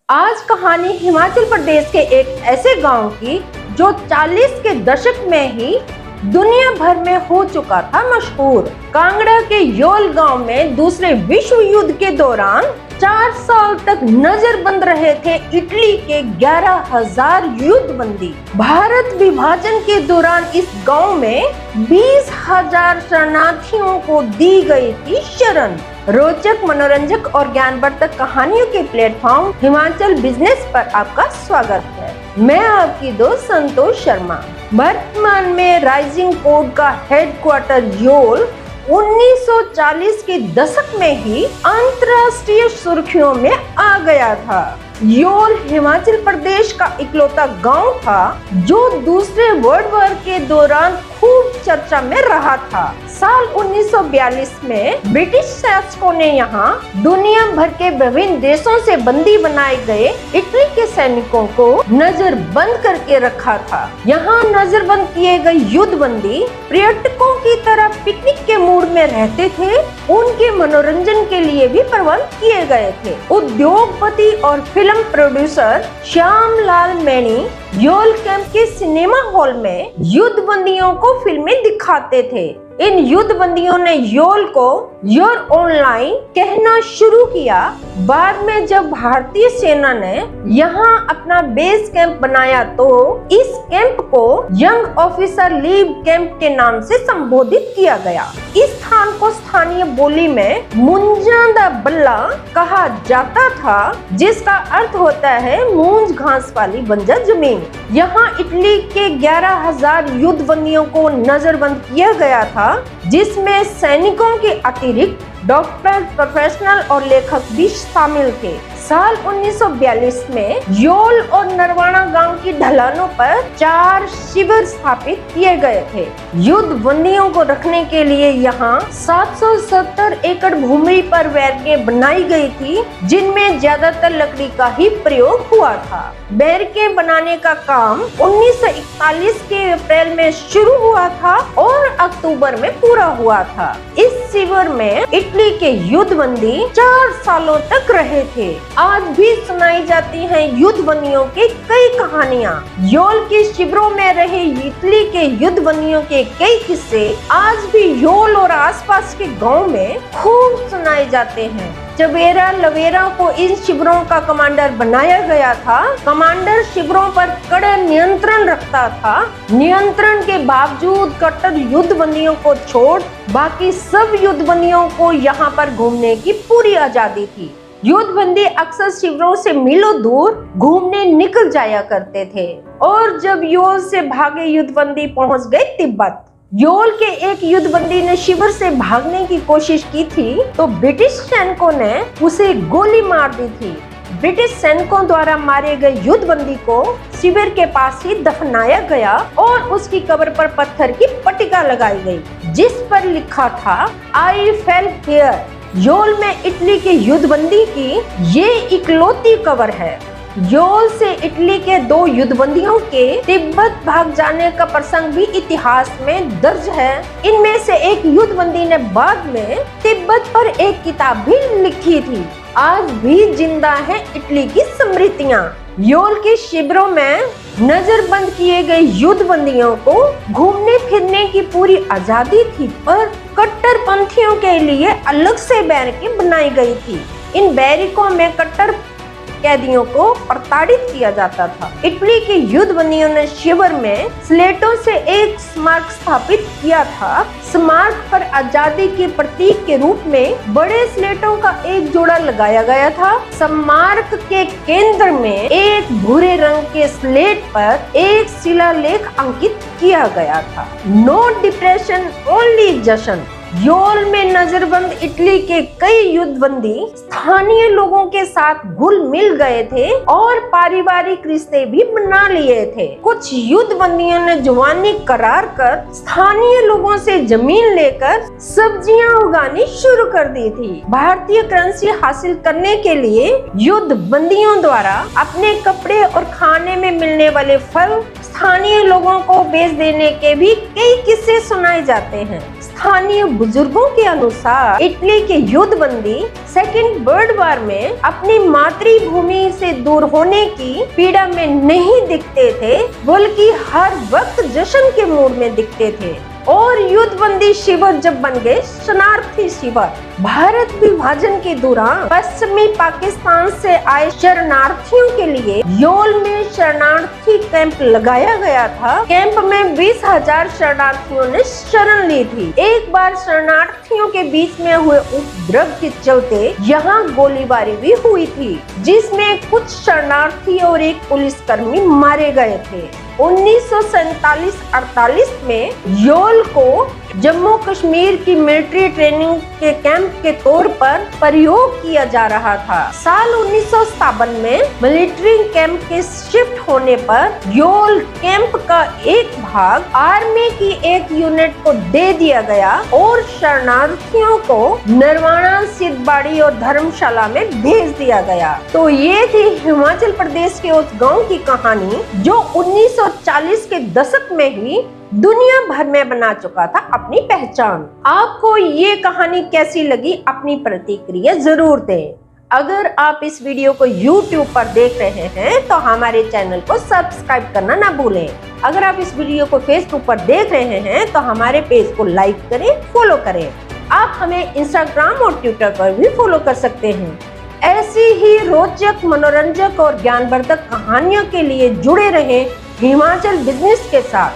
आज कहानी हिमाचल प्रदेश के एक ऐसे गांव की जो 40 के दशक में ही दुनिया भर में हो चुका था मशहूर। कांगड़ा के योल गांव में दूसरे विश्व युद्ध के दौरान 4 साल तक नजरबंद रहे थे इटली के 11,000 युद्धबंदी। भारत विभाजन के दौरान इस गांव में 20,000 शरणार्थियों को दी गई थी शरण। रोचक, मनोरंजक और ज्ञानवर्धक कहानियों के प्लेटफॉर्म हिमाचल बिजनेस पर आपका स्वागत है। मैं आपकी दोस्त संतोष शर्मा। वर्तमान में राइजिंग कोड का हेडक्वार्टर योल 1940 के दशक में ही अंतर्राष्ट्रीय सुर्खियों में आ गया था। योल हिमाचल प्रदेश का इकलौता गांव था जो दूसरे वर्ल्ड वॉर के दौरान खूब चर्चा में रहा था। साल 1942 में ब्रिटिश शासकों ने यहाँ दुनिया भर के विभिन्न देशों से बंदी बनाए गए इटली के सैनिकों को नजरबंद करके रखा था। यहाँ नजरबंद किए गए युद्धबंदी पर्यटकों की तरह पिकनिक के मूड में रहते थे। उनके मनोरंजन के लिए भी प्रबंध किए गए थे। उद्योगपति और film producer Shyam Lal many Yol camp के सिनेमा हॉल में युद्धबंदियों को फिल्में दिखाते थे। इन युद्धबंदियों ने योल को योर ऑनलाइन कहना शुरू किया। बाद में जब भारतीय सेना ने यहाँ अपना बेस कैंप बनाया तो इस कैंप को यंग ऑफिसर लीव कैंप के नाम से संबोधित किया गया। इस स्थान को स्थानीय बोली में मुंजा दा बल्ला कहा जाता था, जिसका अर्थ होता है मूंज घास वाली बंजर जमीन। यहाँ इटली के 11,000 युद्धबंदियों को नजरबंद किया गया था, जिसमें सैनिकों के अतिरिक्त डॉक्टर, प्रोफेशनल और लेखक भी शामिल थे। साल 1942 में योल और नरवाना गांव की ढलानों पर 4 शिविर स्थापित किए गए थे। युद्धबंदियों को रखने के लिए यहाँ 770 एकड़ भूमि पर बैरकें बनाई गई थी, जिनमें ज्यादातर लकड़ी का ही प्रयोग हुआ था। बैरकें बनाने का काम 1941 के अप्रैल में शुरू हुआ था और अक्टूबर में पूरा हुआ था। इस शिविर में इटली के युद्धबंदी 4 सालों तक रहे थे। आज भी सुनाई जाती हैं युद्धबंदियों की कई कहानियां। योल के शिविरों में रहे इटली के युद्धबंदियों के कई किस्से आज भी योल और आसपास के गांव में खूब सुनाए जाते हैं। चवेरा लवेरा को इन शिविरों का कमांडर बनाया गया था। कमांडर शिविरों पर कड़ा नियंत्रण रखता था। नियंत्रण के बावजूद कट्टर युद्धबंदियों को छोड़ बाकी सब युद्धबंदियों को यहाँ पर घूमने की पूरी आजादी थी। युद्धबंदी अक्सर शिविरों से मीलों दूर घूमने निकल जाया करते थे और जब योल से भागे युद्धबंदी पहुंच गए तिब्बत। योल के एक युद्धबंदी ने शिविर से भागने की कोशिश की थी तो ब्रिटिश सैनिकों ने उसे गोली मार दी थी। ब्रिटिश सैनिकों द्वारा मारे गए युद्धबंदी को शिविर के पास ही दफनाया गया और उसकी कब्र पर पत्थर की पट्टिका लगाई गई, जिस पर लिखा था आई फेल हियर। योल में इटली के युद्धबंदी की ये इकलौती कब्र है। योल से इटली के 2 युद्धबंदियों के तिब्बत भाग जाने का प्रसंग भी इतिहास में दर्ज है। इनमें से एक युद्धबंदी ने बाद में तिब्बत पर एक किताब भी लिखी थी। आज भी जिंदा है इटली की स्मृतियां। योल के शिविरों में नजरबंद किए गए युद्धबंदियों को घूमने फिरने की पूरी आजादी थी, पर कट्टरपंथियों के लिए अलग से बैरकें बनाई गई थी। इन बैरकों में कट्टर कैदियों को प्रताड़ित किया जाता था। इटली के युद्धबंदियों ने शिविर में स्लेटों से एक स्मारक स्थापित किया था। स्मारक पर आजादी के प्रतीक के रूप में बड़े स्लेटों का एक जोड़ा लगाया गया था। स्मारक के केंद्र में एक भूरे रंग के स्लेट पर एक शिलालेख अंकित किया गया था, नो डिप्रेशन ओनली जश्न। योल में नजरबंद इटली के कई युद्धबंदी स्थानीय लोगों के साथ घुल मिल गए थे और पारिवारिक रिश्ते भी बना लिए थे। कुछ युद्धबंदियों ने जवानी करार कर स्थानीय लोगों से जमीन लेकर सब्जियां उगानी शुरू कर दी थी। भारतीय करेंसी हासिल करने के लिए युद्धबंदियों द्वारा अपने कपड़े और खाने में मिलने वाले फल स्थानीय लोगों को बेच देने के भी कई किस्से सुनाए जाते हैं। स्थानीय बुजुर्गों के अनुसार इटली के युद्धबंदी सेकेंड वर्ल्ड वॉर में अपनी मातृभूमि से दूर होने की पीड़ा में नहीं दिखते थे, बल्कि हर वक्त जश्न के मूड में दिखते थे। और युद्धबंदी शिविर जब बन गए शरणार्थी शिविर। भारत विभाजन के दौरान पश्चिमी पाकिस्तान से आए शरणार्थियों के लिए योल में शरणार्थी कैंप लगाया गया था। कैंप में 20,000 शरणार्थियों ने शरण ली थी। एक बार शरणार्थियों के बीच में हुए उपद्रव के चलते यहाँ गोलीबारी भी हुई थी, जिसमें कुछ शरणार्थी और एक पुलिसकर्मी मारे गए थे। 1947-48 में योल को जम्मू कश्मीर की मिलिट्री ट्रेनिंग के कैंप के तौर पर प्रयोग किया जा रहा था। साल 1957 में मिलिट्री कैंप के शिफ्ट होने पर योल कैंप का एक भाग आर्मी की एक यूनिट को दे दिया गया और शरणार्थियों को निर्वाणा, सिद्धबाड़ी और धर्मशाला में भेज दिया गया। तो ये थी हिमाचल प्रदेश के उस गांव की कहानी जो 1940 के दशक में ही दुनिया भर में बना चुका था अपनी पहचान। आपको ये कहानी कैसी लगी, अपनी प्रतिक्रिया जरूर दें। अगर आप इस वीडियो को YouTube पर देख रहे हैं तो हमारे चैनल को सब्सक्राइब करना ना भूलें। अगर आप इस वीडियो को Facebook पर देख रहे हैं तो हमारे पेज को लाइक करें, फॉलो करें। आप हमें Instagram और Twitter पर भी फॉलो कर सकते हैं। ऐसी ही रोचक, मनोरंजक और ज्ञानवर्धक कहानियों के लिए जुड़े रहें हिमाचल बिजनेस के साथ।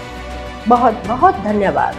बहुत बहुत धन्यवाद।